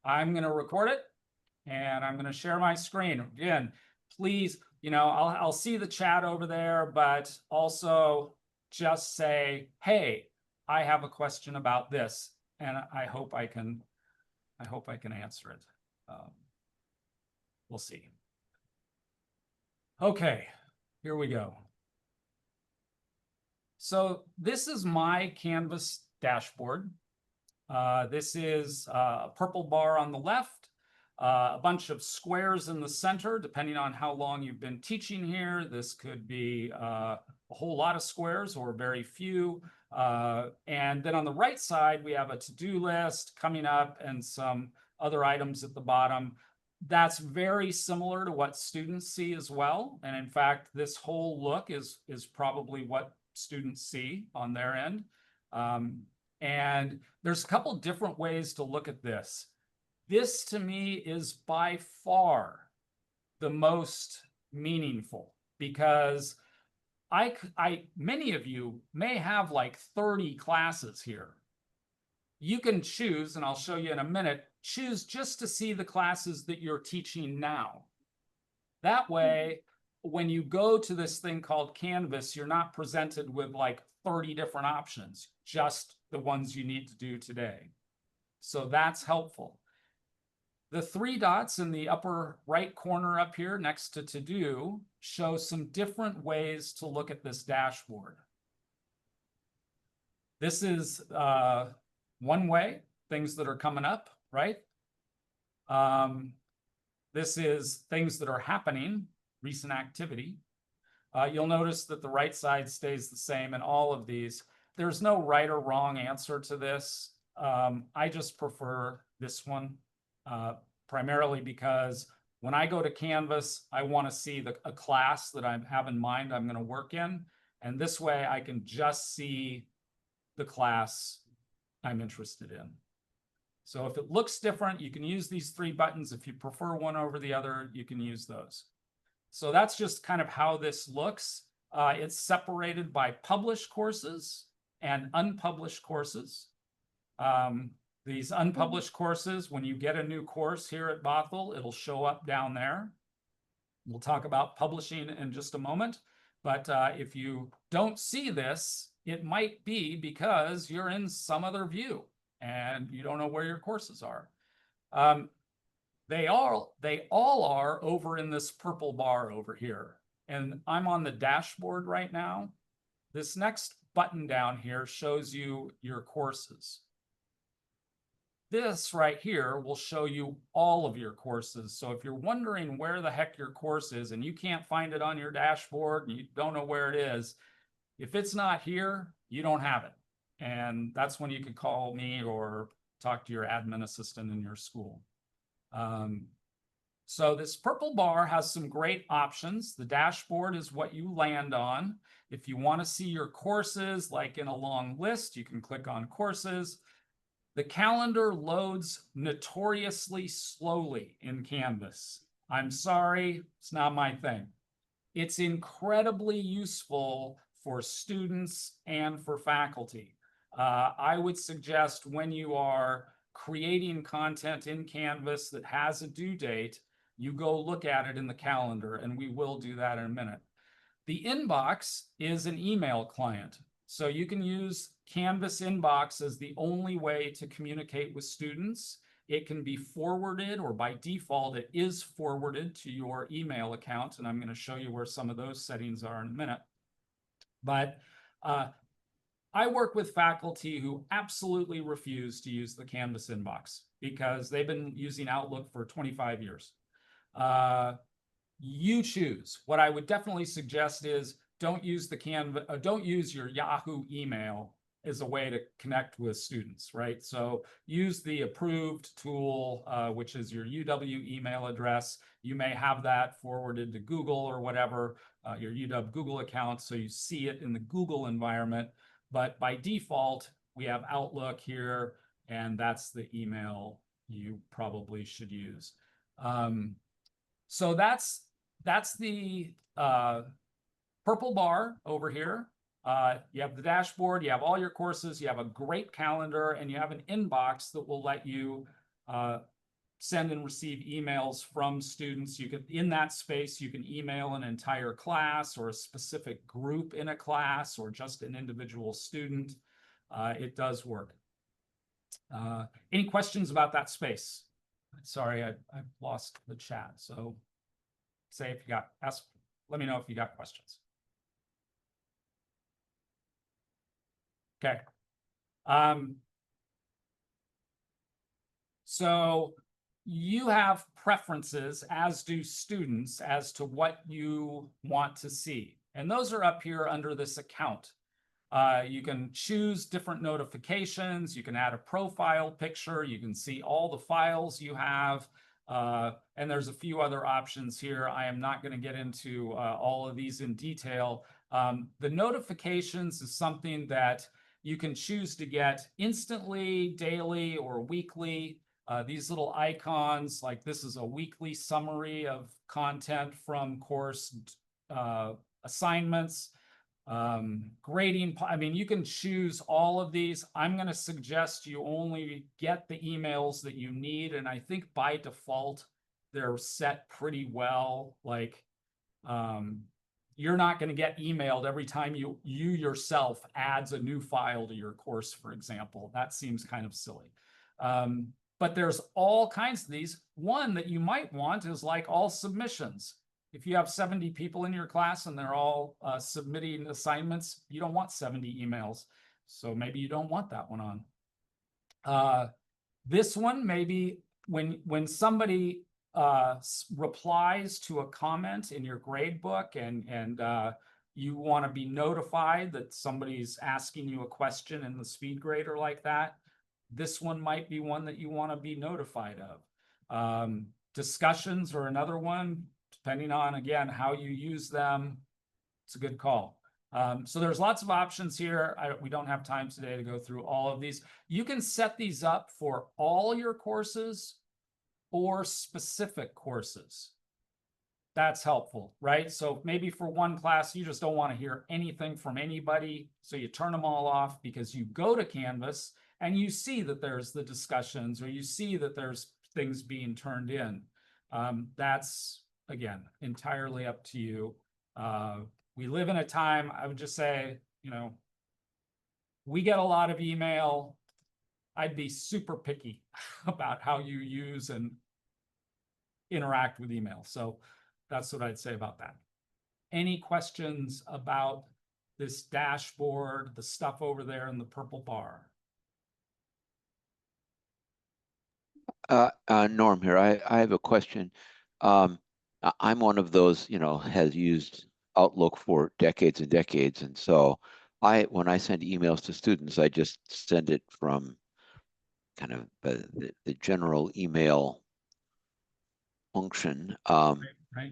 I'm going to record it and I'm going to share my screen. Again, please, I'll see the chat over there, but also just say, hey, I have a question about this, and I hope I can answer it. We'll see. Okay, here we go. So this is my Canvas dashboard. This is a purple bar on the left, a bunch of squares in the center, depending on how long you've been teaching here. This could be a whole lot of squares or very few. And then on the right side, we have a to-do list coming up and some other items at the bottom. That's very similar to what students see as well. And in fact, this whole look is probably what students see on their end. And there's a couple different ways to look at this. This to me is by far the most meaningful because many of you may have like 30 classes here. You can choose, and I'll show you in a minute, choose just to see the classes that you're teaching now. That way, when you go to this thing called Canvas, you're not presented with like 30 different options, just the ones you need to do today. So that's helpful. The 3 dots in the upper right corner up here next to To-Do show some different ways to look at this dashboard. This is one way, things that are coming up, right? This is things that are happening, recent activity. You'll notice that the right side stays the same in all of these. There's no right or wrong answer to this. I just prefer this one, primarily because when I go to Canvas, I want to see a class that I have in mind I'm going to work in. And this way I can just see the class I'm interested in. So if it looks different, you can use these 3 buttons. If you prefer one over the other, you can use those. So that's just kind of how this looks. It's separated by published courses and unpublished courses. These unpublished courses, when you get a new course here at Bothell, it'll show up down there. We'll talk about publishing in just a moment. But if you don't see this, it might be because you're in some other view and you don't know where your courses are. They all are over in this purple bar over here. And I'm on the dashboard right now. This next button down here shows you your courses. This right here will show you all of your courses. So if you're wondering where the heck your course is and you can't find it on your dashboard and you don't know where it is, if it's not here, you don't have it. And that's when you could call me or talk to your admin assistant in your school. So this purple bar has some great options. The dashboard is what you land on. If you want to see your courses, like in a long list, you can click on courses. The calendar loads notoriously slowly in Canvas. I'm sorry, it's not my thing. It's incredibly useful for students and for faculty. I would suggest when you are creating content in Canvas that has a due date, you go look at it in the calendar, and we will do that in a minute. The inbox is an email client. So you can use Canvas inbox as the only way to communicate with students. It can be forwarded, or by default, it is forwarded to your email account. And I'm going to show you where some of those settings are in a minute. But I work with faculty who absolutely refuse to use the Canvas inbox because they've been using Outlook for 25 years. You choose. What I would definitely suggest is don't use don't use your Yahoo email as a way to connect with students, right? So use the approved tool, which is your UW email address. You may have that forwarded to Google or whatever, your UW Google account, so you see it in the Google environment. But by default, we have Outlook here, and that's the email you probably should use. So that's the purple bar over here. You have the dashboard, you have all your courses, you have a great calendar, and you have an inbox that will let you send and receive emails from students. You can, in that space, you can email an entire class or a specific group in a class or just an individual student. It does work. Any questions about that space? Sorry, I've lost the chat. So say if you got, let me know if you got questions. Okay. So you have preferences, as do students, as to what you want to see. And those are up here under this account. You can choose different notifications. You can add a profile picture. You can see all the files you have. And there's a few other options here. I am not going to get into all of these in detail. The notifications is something that you can choose to get instantly, daily, or weekly. These little icons, like this is a weekly summary of content from course assignments, grading. I mean, you can choose all of these. I'm going to suggest you only get the emails that you need. And I think by default, they're set pretty well. Like, you're not going to get emailed every time you yourself adds a new file to your course, for example. That seems kind of silly. But there's all kinds of these. One that you might want is like all submissions. If you have 70 people in your class and they're all submitting assignments, you don't want 70 emails. So maybe you don't want that one on. This one, maybe when somebody replies to a comment in your grade book and you want to be notified that somebody's asking you a question in the speed grader like that, this one might be one that you want to be notified of. Discussions are another one, depending on, again, how you use them. It's a good call. So there's lots of options here. We don't have time today to go through all of these. You can set these up for all your courses or specific courses. That's helpful, right? So maybe for one class, you just don't want to hear anything from anybody. So you turn them all off because you go to Canvas and you see that there's the discussions or you see that there's things being turned in. That's, again, entirely up to you. We live in a time, I would just say, we get a lot of email. I'd be super picky about how you use and interact with email. So that's what I'd say about that. Any questions about this dashboard, the stuff over there in the purple bar? Norm here. I have a question. I'm one of those, has used Outlook for decades and decades. And so when I send emails to students, I just send it from kind of the general email function Right.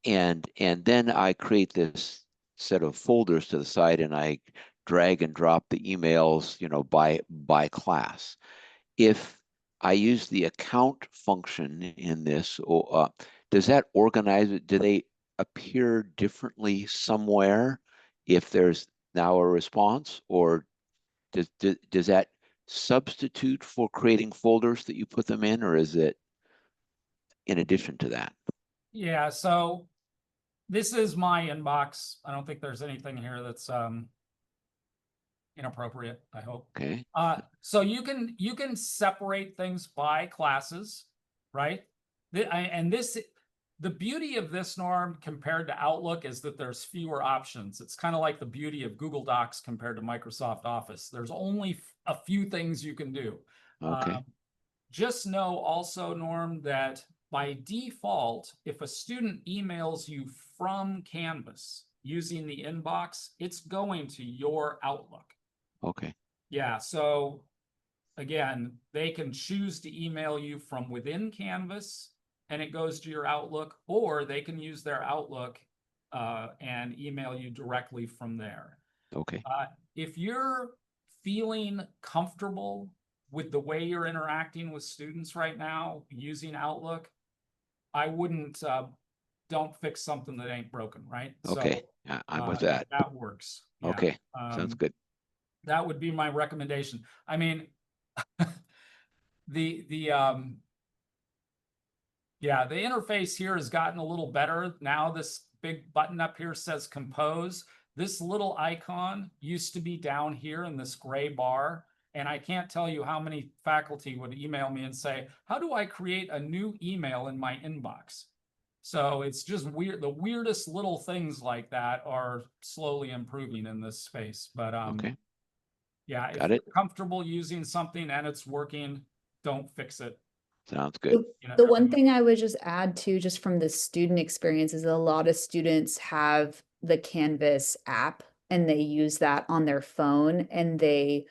and then I create this set of folders to the side and I drag and drop the emails, by class. If I use the account function in this, does that organize it? Do they appear differently somewhere if there's now a response, or does that substitute for creating folders that you put them in, or is it in addition to that? Yeah, so this is my inbox. I don't think there's anything here that's inappropriate, I hope. Okay. So you can separate things by classes, right? The beauty of this, Norm, compared to Outlook is that there's fewer options. It's kind of like the beauty of Google Docs compared to Microsoft Office. There's only a few things you can do. Okay. Just know also, Norm, that by default, if a student emails you from Canvas using the inbox, it's going to your Outlook. Okay. Yeah, so again, they can choose to email you from within Canvas and it goes to your Outlook, or they can use their Outlook and email you directly from there. Okay. If you're feeling comfortable with the way you're interacting with students right now using Outlook, I wouldn't, don't fix something that ain't broken, right? Okay. So, I'm with that. that works. Yeah. Okay. Sounds good. That would be my recommendation. I mean, Yeah, the interface here has gotten a little better. Now this big button up here says compose. This little icon used to be down here in this gray bar. And I can't tell you how many faculty would email me and say, how do I create a new email in my inbox? So it's just weird. The weirdest little things like that are slowly improving in this space. But Okay, yeah, if got you're it. comfortable using something and it's working, don't fix it. Sounds good. You know, The one thing I would just add to, just from the student experience, is a lot of students have the Canvas app and they use that on their phone, and they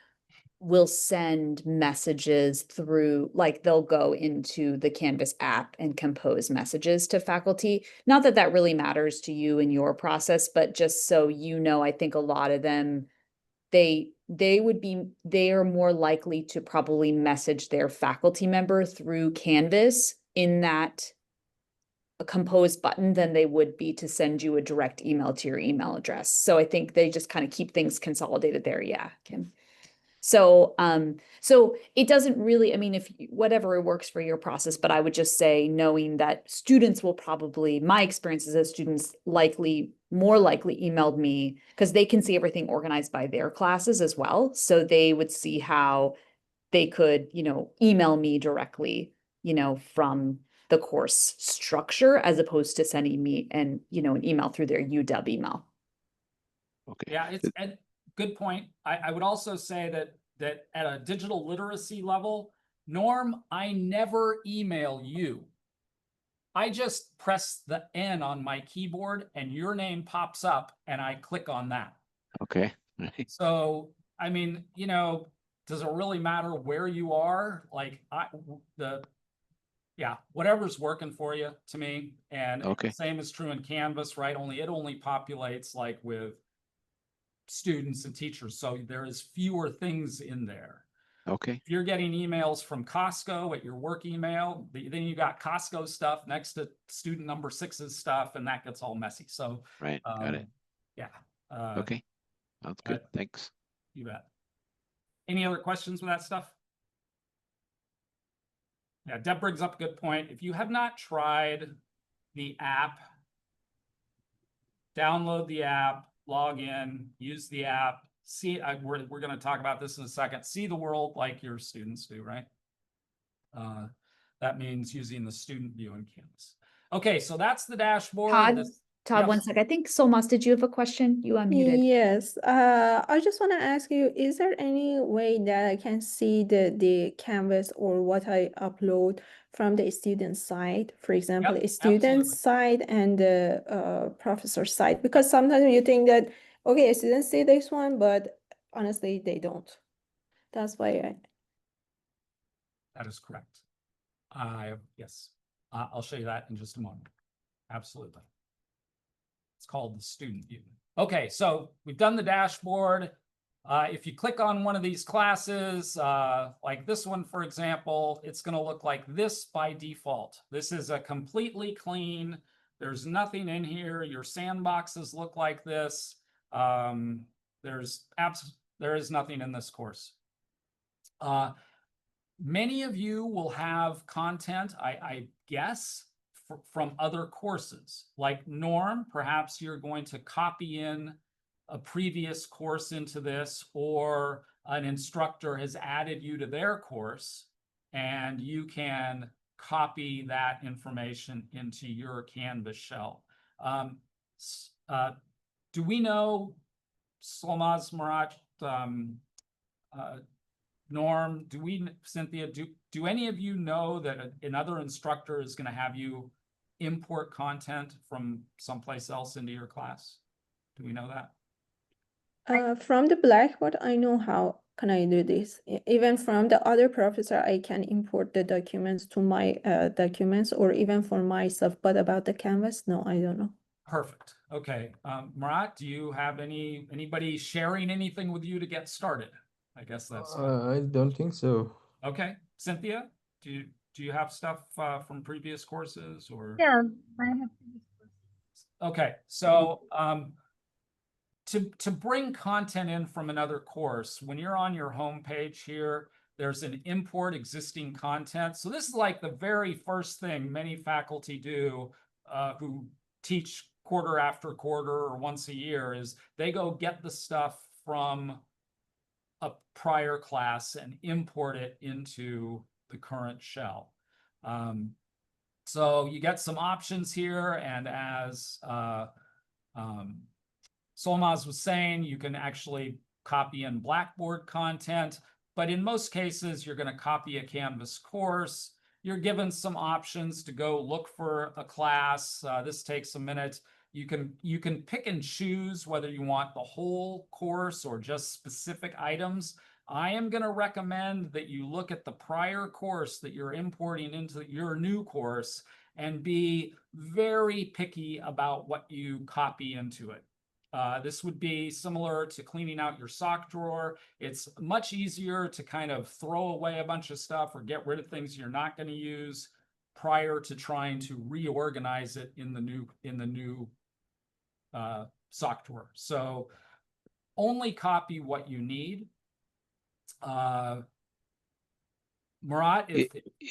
will send messages through, like they'll go into the Canvas app and compose messages to faculty. Not that that really matters to you in your process, but just so you know, I think a lot of them, they are more likely to probably message their faculty member through Canvas in that a compose button than they would be to send you a direct email to your email address. So I think they just kind of keep things consolidated there. Yeah, Kim. So, so it doesn't really, I mean, if whatever works for your process, but I would just say, knowing that students will probably, my experiences as students more likely emailed me because they can see everything organized by their classes as well. So they would see how they could, email me directly, from the course structure, as opposed to sending me an email through their UW email. Okay. Yeah, it's a good point. I would also say that at a digital literacy level, Norm, I never email you. I just press the N on my keyboard and your name pops up and I click on that. Okay. So, I mean, does it really matter where you are? Like yeah, whatever's working for you to me. And Okay. same is true in Canvas, right? It only populates like with students and teachers. So there is fewer things in there. Okay. If you're getting emails from Costco at your work email, then you got Costco stuff next to student number 6's stuff, and that gets all messy. So, Right. Got it. Yeah. Okay. Sounds good. Thanks. You bet. Any other questions with that stuff? Yeah, Deb brings up a good point. If you have not tried the app, download the app, log in, use the app, see, we're going to talk about this in a second, see the world like your students do, right? That means using the student view in Canvas. Okay, so that's the dashboard. Todd, Yes. 1 sec. I think Solmas, did you have a question? You unmuted. Yes, I just want to ask you, is there any way that I can see the Canvas or what I upload from the student side? For example, Yep, a student absolutely. side and the professor side, because sometimes you think that, okay, students see this one, but honestly, they don't. That's why That is correct. Yes, I'll show you that in just a moment. Absolutely. It's called the student view. Okay, so we've done the dashboard. If you click on one of these classes, like this one, for example, it's going to look like this by default. This is a completely clean. There's nothing in here. Your sandboxes look like this. There is nothing in this course. Many of you will have content, I guess, from other courses. Like Norm, perhaps you're going to copy in a previous course into this, or an instructor has added you to their course, and you can copy that information into your Canvas shell. Do we know, Solmaz, Murat, Norm, Cynthia, do any of you know that another instructor is going to have you import content from someplace else into your class? Do we know that? from the Blackboard, I know how can I do this. Even from the other professor, I can import the documents to my documents, or even for myself. But about the Canvas, no, I don't know. Perfect. Okay. Murat, do you have anybody sharing anything with you to get started? I guess that's I don't think so. okay. Cynthia, do you have stuff from previous courses, or? Yeah, I have. Okay, so to bring content in from another course, when you're on your home page here, There's an import existing content. So this is like the very first thing many faculty do who teach quarter after quarter or once a year is they go get the stuff from a prior class and import it into the current shell. So you get some options here, and as Solmaz was saying, you can actually copy in Blackboard content, but in most cases, you're going to copy a Canvas course. You're given some options to go look for a class. This takes a minute. You can pick and choose whether you want the whole course or just specific items. I am going to recommend that you look at the prior course that you're importing into your new course and be very picky about what you copy into it. This would be similar to cleaning out your sock drawer. It's much easier to kind of throw away a bunch of stuff or get rid of things you're not going to use prior to trying to reorganize it in the new sock drawer. So only copy what you need. Murat, if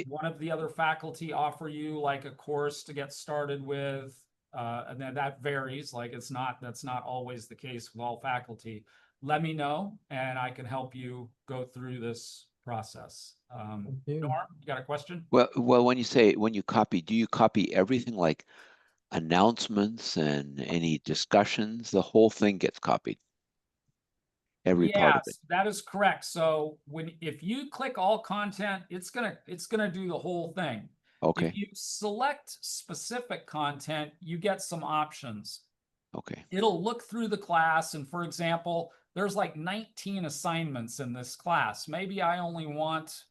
one of the other faculty offer you like a course to get started with, and then that varies, like that's not always the case with all faculty, let me know and I can help you go through this process. Norm, you got a question? Well, when you copy, do you copy everything like announcements and any discussions? The whole thing gets copied. Every part of it. Yes, that is correct. So if you click all content, it's gonna do the whole thing. Okay. If you select specific content, you get some options. Okay. It'll look through the class, and for example, there's like 19 assignments in this class. Maybe I only want,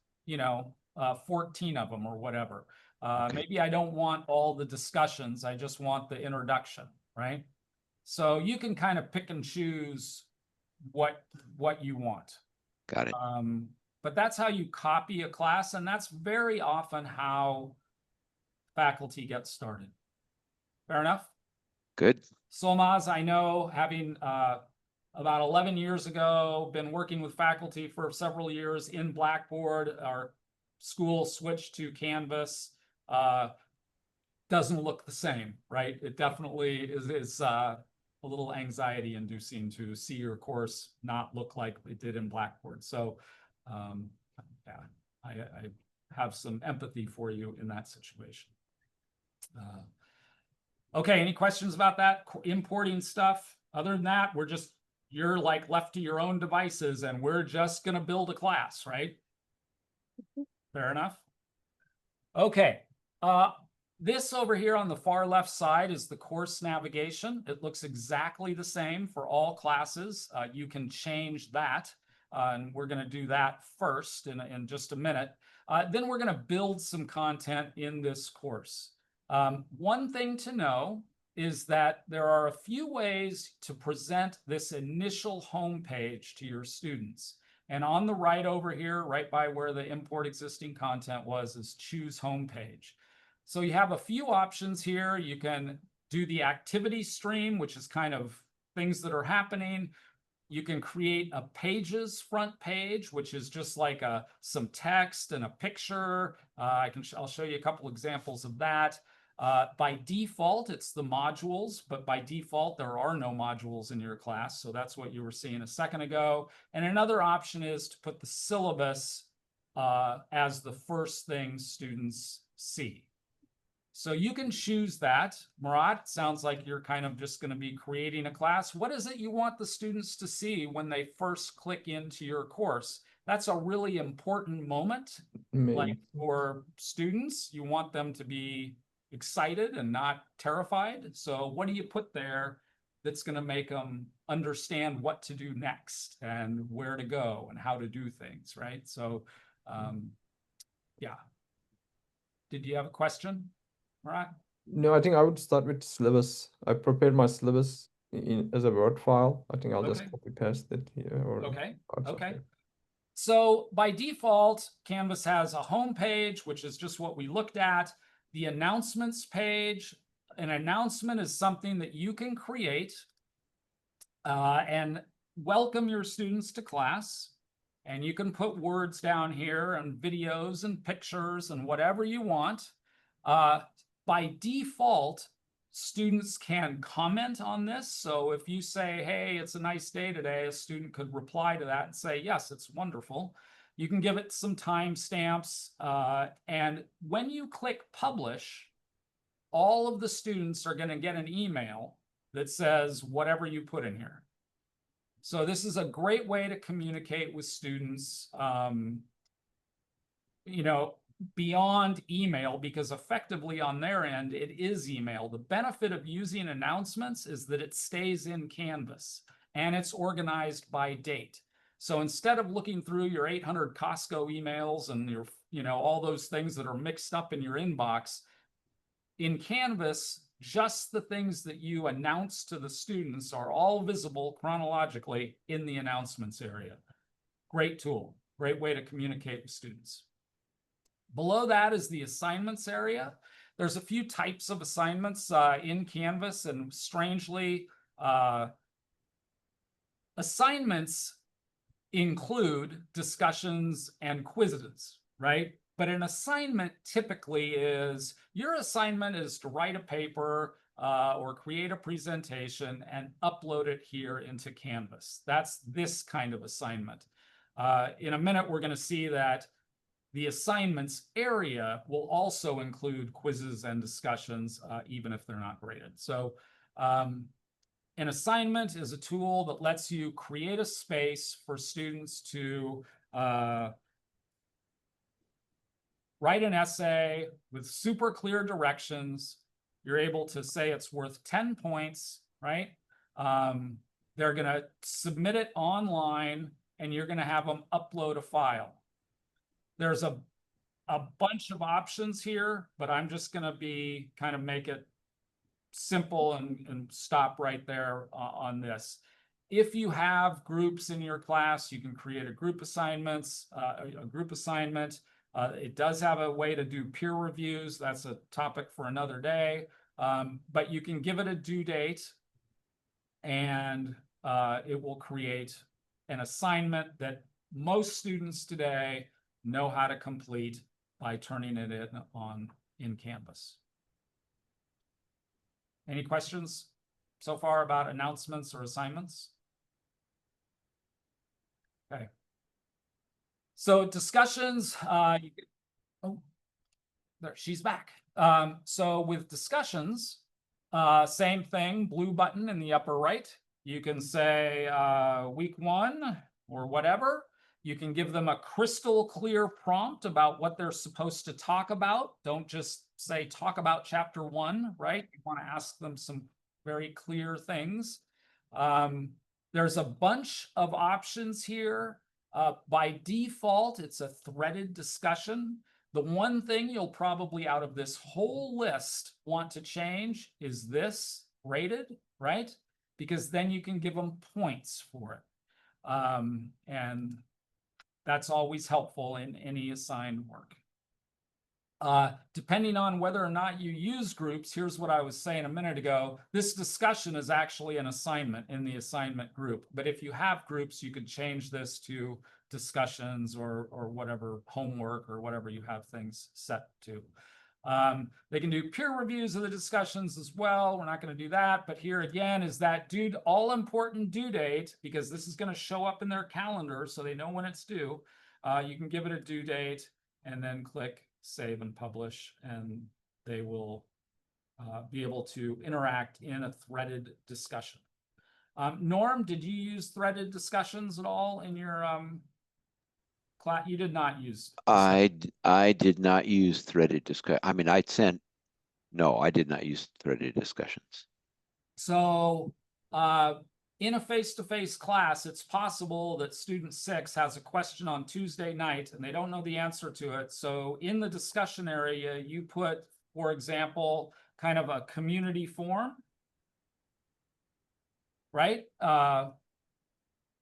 14 of them or whatever. Okay. Maybe I don't want all the discussions. I just want the introduction, right? So you can kind of pick and choose what you want. Got it. But that's how you copy a class, and that's very often how faculty get started. Fair enough? Good. Solmaz, I know, having about 11 years ago, been working with faculty for several years in Blackboard. Our school switched to Canvas. Doesn't look the same, right? It definitely is a little anxiety inducing to see your course not look like it did in Blackboard. So yeah, I have some empathy for you in that situation. Okay, any questions about that? Importing stuff? Other than that, you're like left to your own devices and we're just gonna build a class, right? Fair enough. Okay. This over here on the far left side is the course navigation. It looks exactly the same for all classes. You can change that, and we're going to do that first in just a minute. Then we're going to build some content in this course. One thing to know is that there are a few ways to present this initial homepage to your students. And on the right over here, right by where the import existing content was, is choose homepage. So you have a few options here. You can do the activity stream, which is kind of things that are happening. You can create a pages front page, which is just like some text and a picture. I'll show you a couple examples of that. By default, it's the modules, but by default, there are no modules in your class. So that's what you were seeing a second ago. And another option is to put the syllabus as the first thing students see. So you can choose that. Murat, sounds like you're kind of just going to be creating a class. What is it you want the students to see when they first click into your course? That's a really important moment. Like for students, you want them to be excited and not terrified. So what do you put there that's going to make them understand what to do next and where to go and how to do things, right? So, yeah. Did you have a question? Right. No, I think I would start with syllabus. I prepared my syllabus as a Word file. I think I'll just copy paste it here. Or okay. Okay. So by default, Canvas has a home page, which is just what we looked at. The announcements page. An announcement is something that you can create and welcome your students to class. and you can put words down here and videos and pictures and whatever you want. By default, students can comment on this. So if you say, hey, it's a nice day today, a student could reply to that and say, yes, it's wonderful. You can give it some timestamps. And when you click publish, all of the students are going to get an email that says whatever you put in here. So this is a great way to communicate with students, you know, beyond email, because effectively on their end, it is email. The benefit of using announcements is that it stays in Canvas and it's organized by date. So instead of looking through your 800 Costco emails and your, you know, all those things that are mixed up in your inbox, in Canvas, just the things that you announce to the students are all visible chronologically in the announcements area. Great tool, great way to communicate with students. Below that is the assignments area. There's a few types of assignments in Canvas, and strangely, assignments include discussions and quizzes, right? But an assignment typically is, your assignment is to write a paper or create a presentation and upload it here into Canvas. That's this kind of assignment. In a minute, we're going to see that the assignments area will also include quizzes and discussions, even if they're not graded. So an assignment is a tool that lets you create a space for students to write an essay with super clear directions. You're able to say it's worth 10 points, right? They're going to submit it online, and you're going to have them upload a file. There's a bunch of options here, but I'm just going to be kind of make it simple and stop right there on this. If you have groups in your class, you can create a group assignment. It does have a way to do peer reviews. That's a topic for another day. But you can give it a due date, and it will create an assignment that most students today know how to complete by turning it in Canvas. Any questions so far about announcements or assignments? Okay. So discussions, oh, there, she's back. So with discussions, same thing, blue button in the upper right. You can say week 1 or whatever. You can give them a crystal clear prompt about what they're supposed to talk about. Don't just say talk about chapter 1, right? You want to ask them some very clear things. There's a bunch of options here. By default, it's a threaded discussion. The one thing you'll probably out of this whole list want to change is this graded, right? Because then you can give them points for it. And that's always helpful in any assigned work. Depending on whether or not you use groups, here's what I was saying a minute ago. This discussion is actually an assignment in the assignment group. But if you have groups, you could change this to discussions or whatever, homework or whatever you have things set to. They can do peer reviews of the discussions as well. We're not going to do that. But here again is that all-important due date, because this is going to show up in their calendar so they know when it's due. You can give it a due date and then click save and publish, and they will be able to interact in a threaded discussion. Norm, did you use threaded discussions at all in your class? You did not use. I did not use threaded discussion. I mean, no, I did not use threaded discussions. So in a face-to-face class, it's possible that student 6 has a question on Tuesday night and they don't know the answer to it. So in the discussion area, you put, for example, kind of a community forum, right?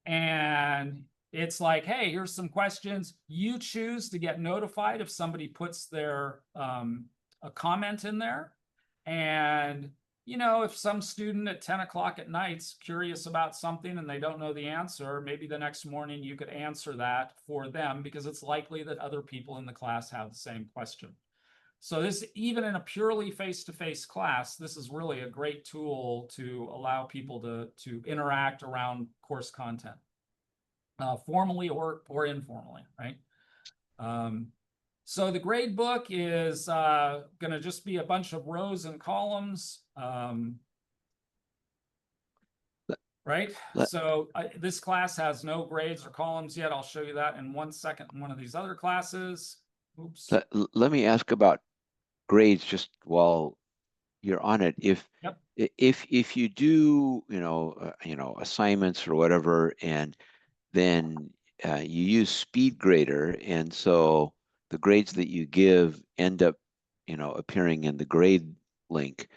And it's like, hey, here's some questions. You choose to get notified if somebody puts their a comment in there. And you know, if some student at 10 o'clock at night's curious about something and they don't know the answer, maybe the next morning you could answer that for them because it's likely that other people in the class have the same question. So this, even in a purely face-to-face class, this is really a great tool to allow people to interact around course content, formally or informally, right? So the grade book is going to just be a bunch of rows and columns, right? let- So this class has no grades or columns yet. I'll show you that in 1 second in one of these other classes. Oops. let me ask about grades just while you're on it. If Yep. if you do, you know, assignments or whatever, and then you use SpeedGrader, and so the grades that you give end up, you know, appearing in the grade link.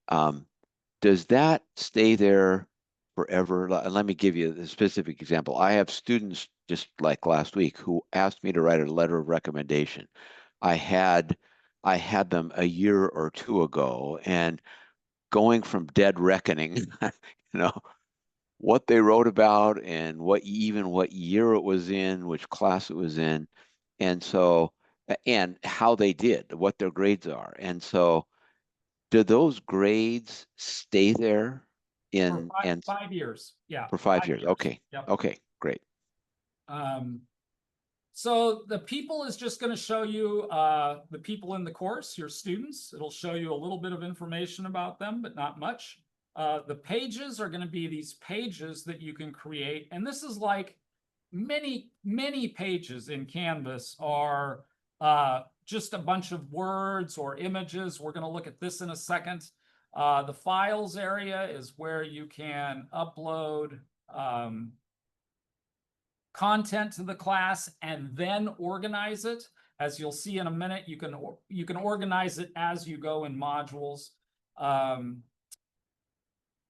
Does that stay there forever? Let me give you a specific example. I have students just like last week who asked me to write a letter of recommendation. I had them a year or two ago, and going from dead reckoning, you know, what they wrote about and what year it was in, which class it was in, and so and how they did, what their grades are. And so do those grades stay there For in and 5 years. Yeah. for 5 years? Okay. Yep. Okay, great. So the people is just going to show you the people in the course, your students. It'll show you a little bit of information about them, but not much. The pages are going to be these pages that you can create. And this is like many pages in Canvas are just a bunch of words or images. We're going to look at this in a second. The files area is where you can upload content to the class and then organize it. As you'll see in a minute, you can organize it as you go in modules.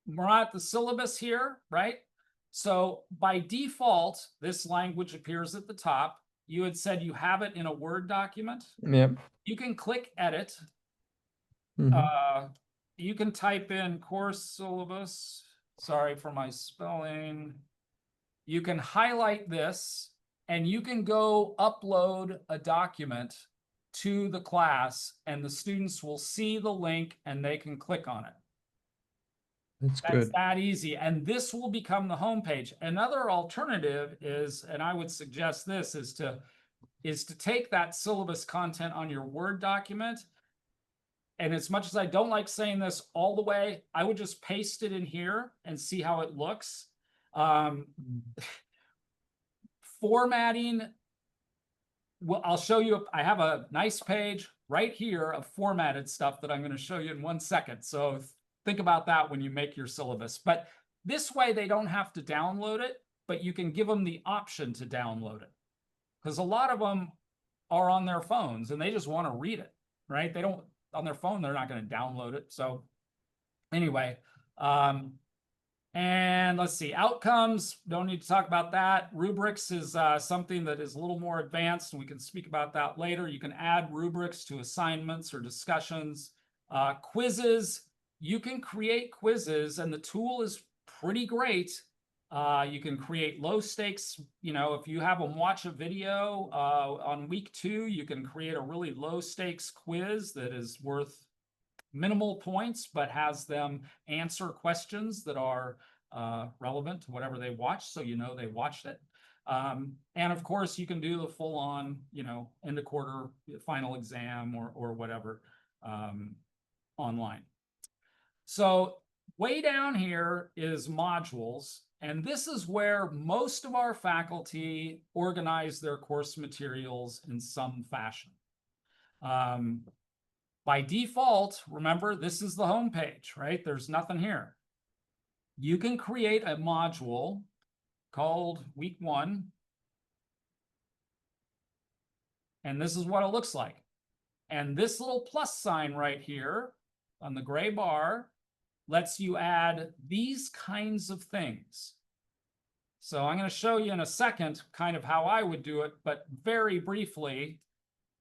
We're at the syllabus here, right? So by default, this language appears at the top. You had said you have it in a Word document. Yep. You can click edit. Mhm. You can type in course syllabus. Sorry for my spelling. You can highlight this and you can go upload a document to the class and the students will see the link and they can click on it. That's That's good. that easy. And this will become the homepage. Another alternative is, and I would suggest this, is to take that syllabus content on your Word document. And as much as I don't like saying this all the way, I would just paste it in here and see how it looks. Formatting, well, I'll show you. I have a nice page right here of formatted stuff that I'm going to show you in 1 second. So think about that when you make your syllabus. But this way they don't have to download it, but you can give them the option to download it. Because a lot of them are on their phones and they just want to read it, right? They don't, on their phone, they're not going to download it. So anyway, and let's see, outcomes, don't need to talk about that. Rubrics is something that is a little more advanced, and we can speak about that later. You can add rubrics to assignments or discussions. Quizzes, you can create quizzes, and the tool is pretty great. You can create low stakes, you know, if you have them watch a video on week 2, you can create a really low stakes quiz that is worth minimal points, but has them answer questions that are relevant to whatever they watch, so you know they watched it. And of course, you can do the full-on, you know, end of quarter final exam or whatever online. So way down here is modules, and this is where most of our faculty organize their course materials in some fashion. By default, remember, this is the home page, right? There's nothing here. You can create a module called week 1. And this is what it looks like. And this little plus sign right here on the gray bar lets you add these kinds of things. So I'm going to show you in a second kind of how I would do it, but very briefly,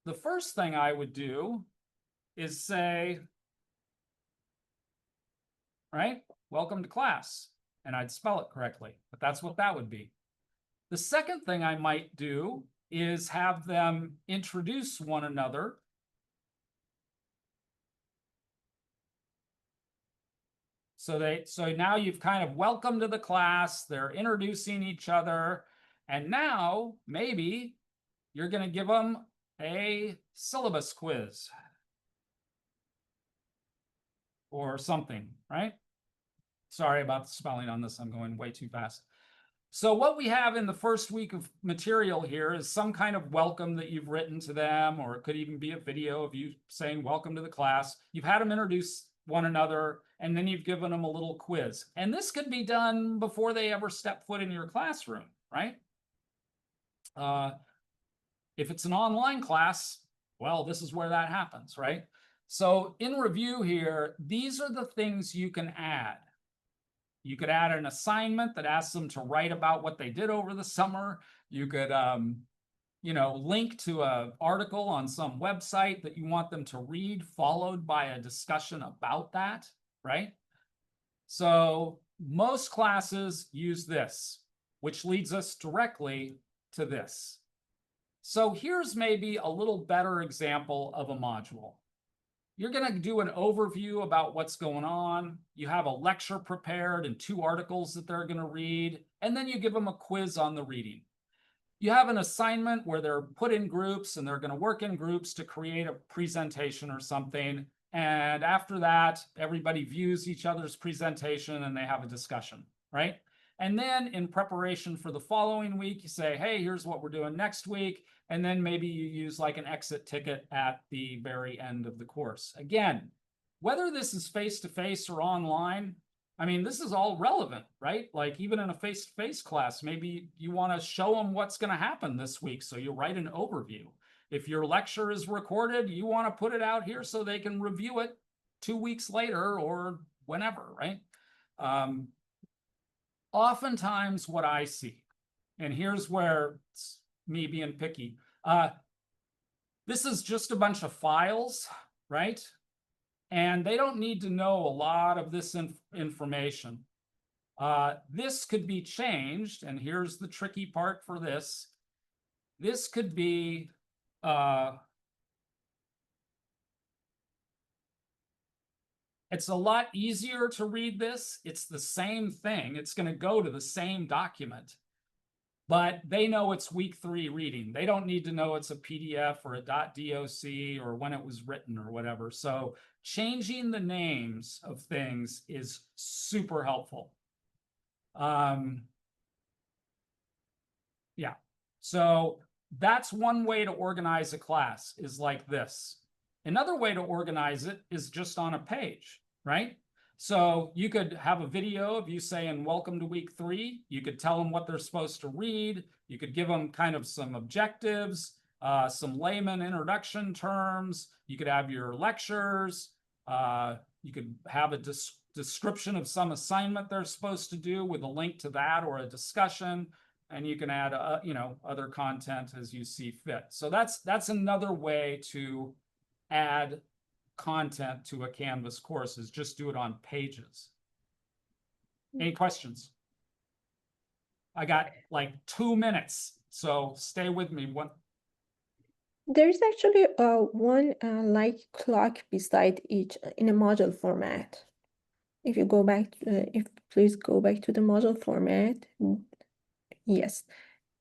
the first thing I would do is say, right? Welcome to class. And I'd spell it correctly, but that's what that would be. The second thing I might do is have them introduce one another. So now you've kind of welcome to the class, they're introducing each other, and now maybe you're going to give them a syllabus quiz or something, right? Sorry about the spelling on this, I'm going way too fast. So what we have in the first week of material here is some kind of welcome that you've written to them, or it could even be a video of you saying welcome to the class. You've had them introduce one another, and then you've given them a little quiz. And this could be done before they ever step foot in your classroom, right? If it's an online class, well, this is where that happens, right? So in review here, these are the things you can add. You could add an assignment that asks them to write about what they did over the summer. You could, link to an article on some website that you want them to read, followed by a discussion about that, right? So most classes use this, which leads us directly to this. So here's maybe a little better example of a module. You're going to do an overview about what's going on. You have a lecture prepared and 2 articles that they're going to read, and then you give them a quiz on the reading. You have an assignment where they're put in groups and they're going to work in groups to create a presentation or something. And after that, everybody views each other's presentation and they have a discussion, right? And then in preparation for the following week, you say, hey, here's what we're doing next week. And then maybe you use like an exit ticket at the very end of the course. Again, whether this is face-to-face or online, I mean, this is all relevant, right? Like even in a face-to-face class, maybe you want to show them what's going to happen this week. So you write an overview. If your lecture is recorded, you want to put it out here so they can review it 2 weeks later or whenever, right? Oftentimes what I see, and here's where it's me being picky, this is just a bunch of files, right? And they don't need to know a lot of this information. This could be changed, and here's the tricky part for this. This could be it's a lot easier to read this. It's the same thing. It's going to go to the same document, but they know it's week 3 reading. They don't need to know it's a PDF or a .doc or when it was written or whatever. So changing the names of things is super helpful. Yeah, so that's one way to organize a class, is like this. Another way to organize it is just on a page, right? So you could have a video of you saying, welcome to week 3. You could tell them what they're supposed to read. You could give them kind of some objectives, some layman introduction terms. You could have your lectures. You could have a description of some assignment they're supposed to do with a link to that or a discussion. And you can add, other content as you see fit. So that's another way to add content to a Canvas course, is just do it on pages. Any questions? I got like 2 minutes, so stay with me. There's actually one like clock beside each in a module format. If you go back, please go back to the module format. Yes.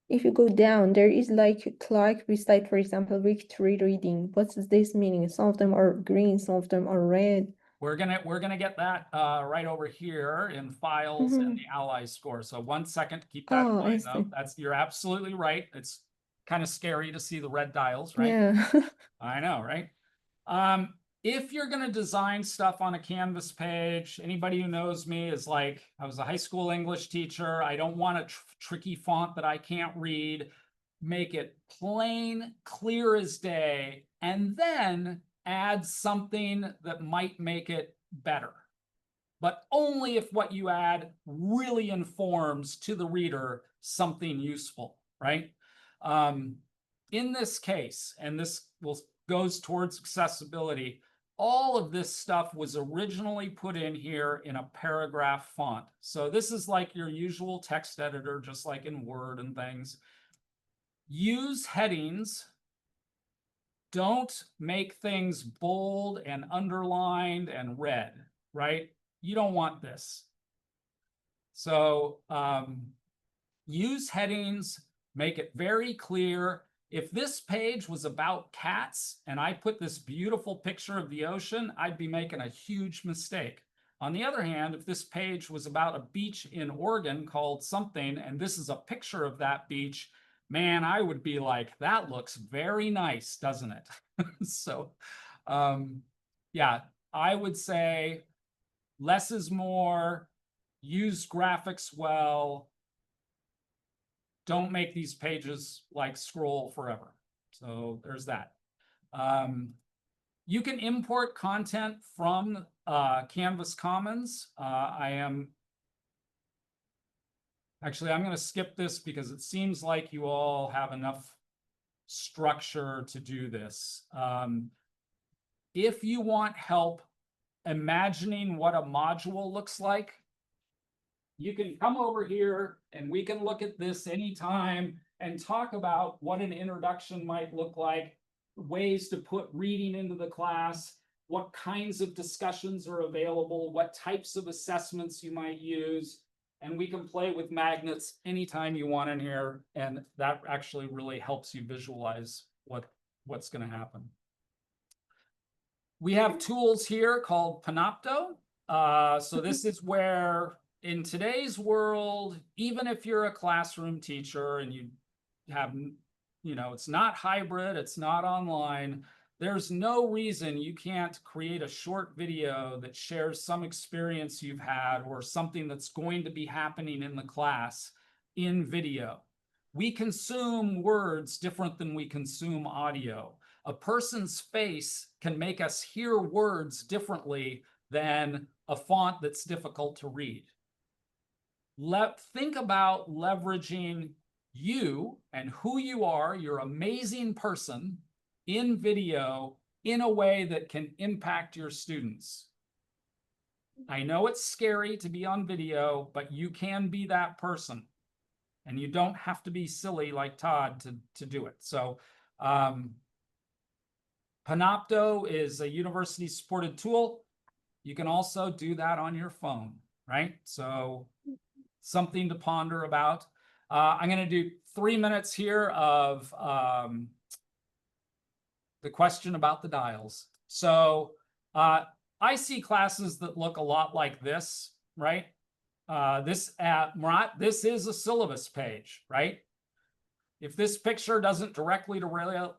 If you go down, there is like a clock beside, for example, week 3 reading. What's this meaning? Some of them are green, some of them are red. We're gonna get that right over here in files and the ally score. So 1 second, keep that in mind though. You're absolutely right. It's kind of scary to see the red dials, right? Yeah. I know, right? If you're going to design stuff on a Canvas page, anybody who knows me is like, I was a high school English teacher. I don't want a tricky font that I can't read. Make it plain, clear as day, and then add something that might make it better. But only if what you add really informs to the reader something useful, right? In this case, and this goes towards accessibility, all of this stuff was originally put in here in a paragraph font. So this is like your usual text editor, just like in Word and things. Use headings. Don't make things bold and underlined and red, right? You don't want this. So use headings, make it very clear. If this page was about cats and I put this beautiful picture of the ocean, I'd be making a huge mistake. On the other hand, if this page was about a beach in Oregon called something, and this is a picture of that beach, man, I would be like, that looks very nice, doesn't it? So, yeah, I would say less is more, use graphics well, don't make these pages like scroll forever. So there's that. You can import content from Canvas Commons. I'm going to skip this because it seems like you all have enough structure to do this. If you want help imagining what a module looks like, you can come over here and we can look at this anytime and talk about what an introduction might look like, ways to put reading into the class, what kinds of discussions are available, what types of assessments you might use. And we can play with magnets anytime you want in here. And that actually really helps you visualize what's going to happen. We have tools here called Panopto. So this is where in today's world, even if you're a classroom teacher and you have, it's not hybrid, it's not online, there's no reason you can't create a short video that shares some experience you've had or something that's going to be happening in the class in video. We consume words different than we consume audio. A person's face can make us hear words differently than a font that's difficult to read. Think about leveraging you and who you are, your amazing person, in video in a way that can impact your students. I know it's scary to be on video, but you can be that person. And you don't have to be silly like Todd to do it. So Panopto is a university-supported tool. You can also do that on your phone, right? So something to ponder about. I'm going to do 3 minutes here of the question about the dials. So I see classes that look a lot like this, right? Murat, this is a syllabus page, right? If this picture doesn't directly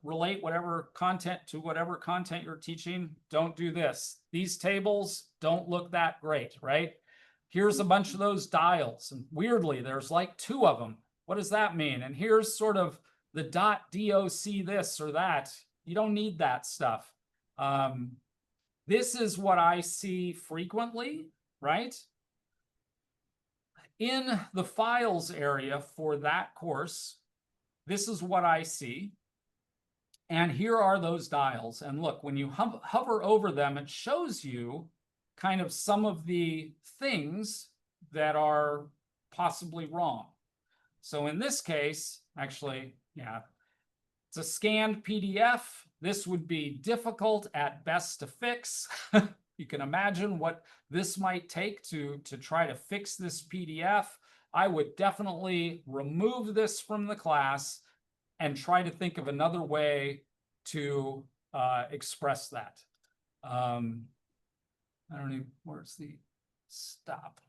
relate whatever content to whatever content you're teaching, don't do this. These tables don't look that great, right? Here's a bunch of those dials, and weirdly, there's like 2 of them. What does that mean? And here's sort of the .doc this or that. You don't need that stuff. This is what I see frequently, right? In the files area for that course, this is what I see. And here are those dials. And look, when you hover over them, it shows you kind of some of the things that are possibly wrong. So in this case, actually, yeah, it's a scanned PDF. This would be difficult at best to fix. You can imagine what this might take to try to fix this PDF. I would definitely remove this from the class and try to think of another way to express that. I don't even, where's the stop?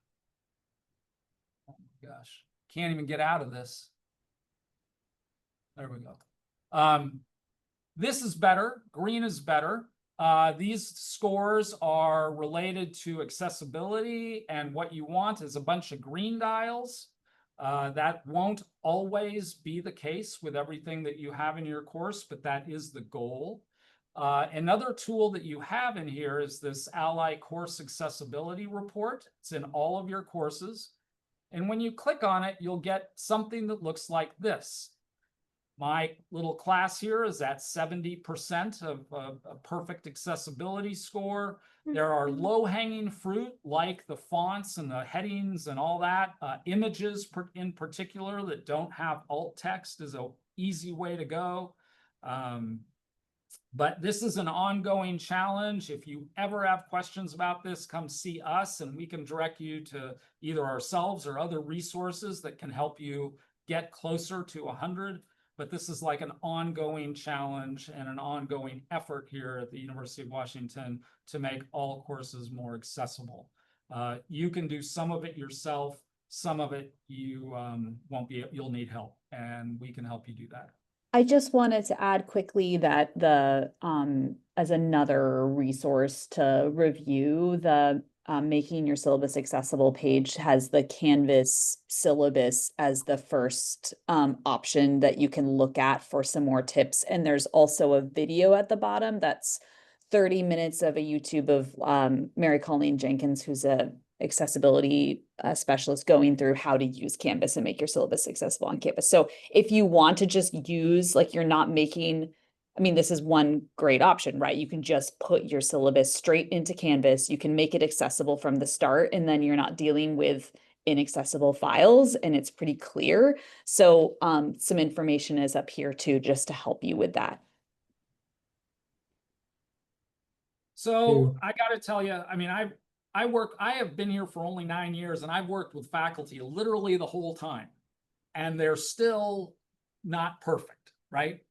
Oh my gosh, can't even get out of this. There we go. This is better, green is better. These scores are related to accessibility, and what you want is a bunch of green dials. That won't always be the case with everything that you have in your course, but that is the goal. Another tool that you have in here is this Ally Course Accessibility Report. It's in all of your courses. And when you click on it, you'll get something that looks like this. My little class here is at 70% of a perfect accessibility score. There are low-hanging fruit like the fonts and the headings and all that. Images in particular that don't have alt text is an easy way to go. But this is an ongoing challenge. If you ever have questions about this, come see us and we can direct you to either ourselves or other resources that can help you get closer to 100. But this is like an ongoing challenge and an ongoing effort here at the University of Washington to make all courses more accessible. You can do some of it yourself. Some of it you won't be, you'll need help, and we can help you do that. I just wanted to add quickly that the as another resource to review, the Making Your Syllabus Accessible page has the Canvas syllabus as the first option that you can look at for some more tips. And there's also a video at the bottom that's 30 minutes of a YouTube of Mary Colleen Jenkins, who's a accessibility specialist, going through how to use Canvas and make your syllabus accessible on campus. So if you want to just use, like, you're not making, I mean, this is one great option, right? You can just put your syllabus straight into Canvas. You can make it accessible from the start, and then you're not dealing with inaccessible files, and it's pretty clear. So some information is up here too, just to help you with that. So I got to tell you, I mean, I have been here for only 9 years, and I've worked with faculty literally the whole time, and they're still not perfect, right?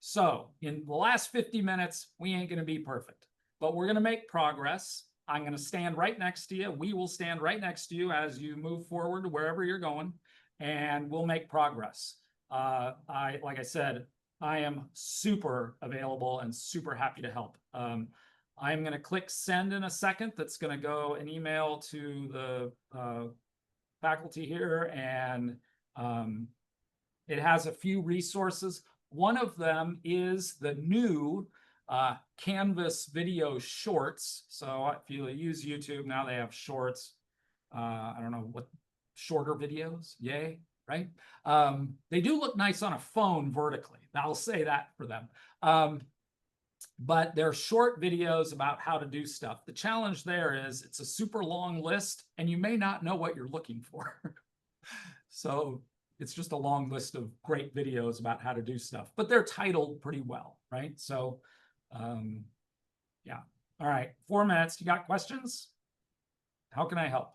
So in the last 50 minutes, we ain't going to be perfect, but we're going to make progress. I'm going to stand right next to you. We will stand right next to you as you move forward to wherever you're going, and we'll make progress. Like I said, I am super available and super happy to help. I'm going to click send in a second. That's going to go an email to the faculty here, and it has a few resources. One of them is the new Canvas video shorts. So if you use YouTube, now they have shorts. I don't know what, shorter videos, yay, right? They do look nice on a phone vertically. I'll say that for them. But they're short videos about how to do stuff. The challenge there is it's a super long list, and you may not know what you're looking for. So it's just a long list of great videos about how to do stuff, but they're titled pretty well, right? So, yeah. All right, 4 minutes. You got questions? How can I help?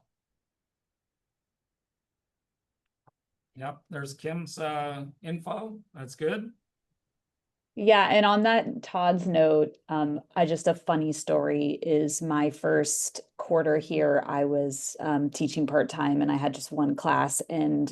Yep, there's Kim's info. That's good. Yeah, and on that Todd's note, I just, a funny story is my first quarter here, I was teaching part-time, and I had just one class, and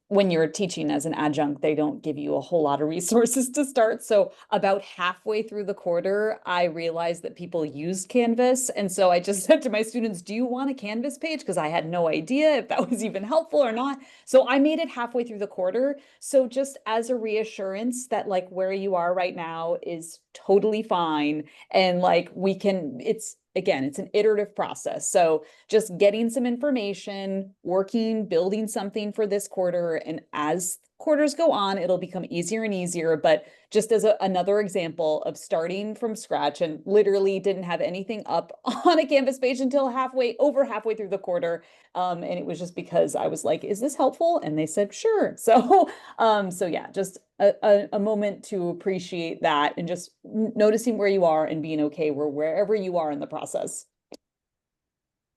when you're teaching as an adjunct, they don't give you a whole lot of resources to start. So about halfway through the quarter, I realized that people used Canvas, and so I just said to my students, do you want a Canvas page? Because I had no idea if that was even helpful or not. So I made it halfway through the quarter. So just as a reassurance that, like, where you are right now is totally fine, and like we can, it's, again, it's an iterative process. So just getting some information, working, building something for this quarter, and as quarters go on, it'll become easier and easier. But just as another example of starting from scratch, and literally didn't have anything up on a Canvas page until over halfway through the quarter. And it was just because I was like, is this helpful? And they said, sure. So, so yeah, just a moment to appreciate that, and just noticing where you are and being okay wherever you are in the process.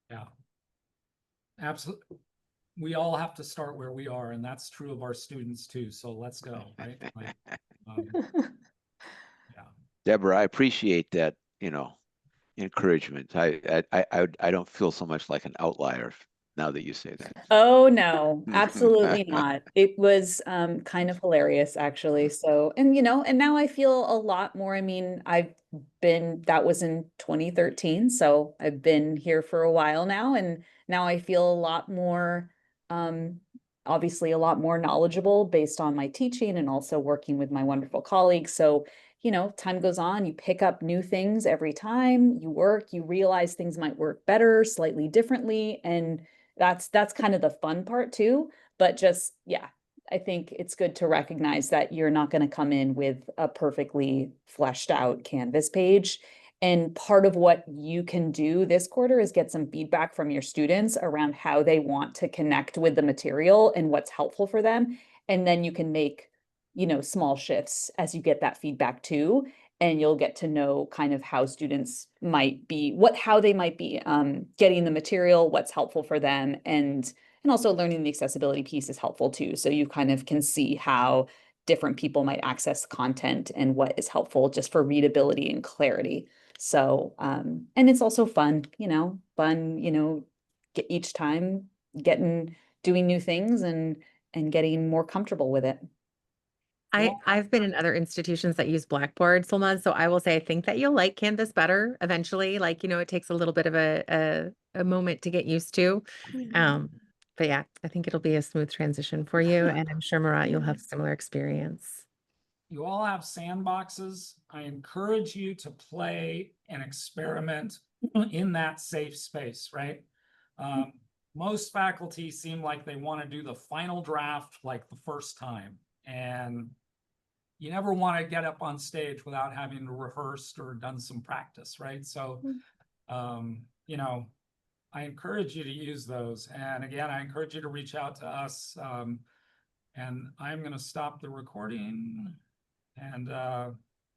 Yeah, absolutely. We all have to start where we are, and that's true of our students too. So let's go, right? Like, yeah. Deborah, I appreciate that, encouragement. I don't feel so much like an outlier now that you say that. Oh no, absolutely not. It was kind of hilarious, actually. So, and and now I feel a lot more, I mean, that was in 2013, so I've been here for a while now, and now I feel a lot more, obviously a lot more knowledgeable based on my teaching and also working with my wonderful colleagues. So, time goes on, you pick up new things every time you work, you realize things might work better, slightly differently, and that's kind of the fun part too. But just, yeah, I think it's good to recognize that you're not going to come in with a perfectly fleshed out Canvas page. And part of what you can do this quarter is get some feedback from your students around how they want to connect with the material and what's helpful for them. And then you can make, you know, small shifts as you get that feedback too. And you'll get to know kind of how students might be, how they might be getting the material, what's helpful for them, and also learning the accessibility piece is helpful too. So you kind of can see how different people might access content and what is helpful just for readability and clarity. So, and it's also fun, get each time doing new things and getting more comfortable with it. I've been in other institutions that use Blackboard, Solmaz, so I will say I think that you'll like Canvas better eventually. Like, it takes a little bit of a moment to get used to. But yeah, I think it'll be a smooth transition for you. And I'm sure, Murat, you'll have similar experience. You all have sandboxes. I encourage you to play and experiment in that safe space, right? Most faculty seem like they want to do the final draft like the first time. And you never want to get up on stage without having rehearsed or done some practice, right? So, I encourage you to use those. And again, I encourage you to reach out to us. And I'm going to stop the recording and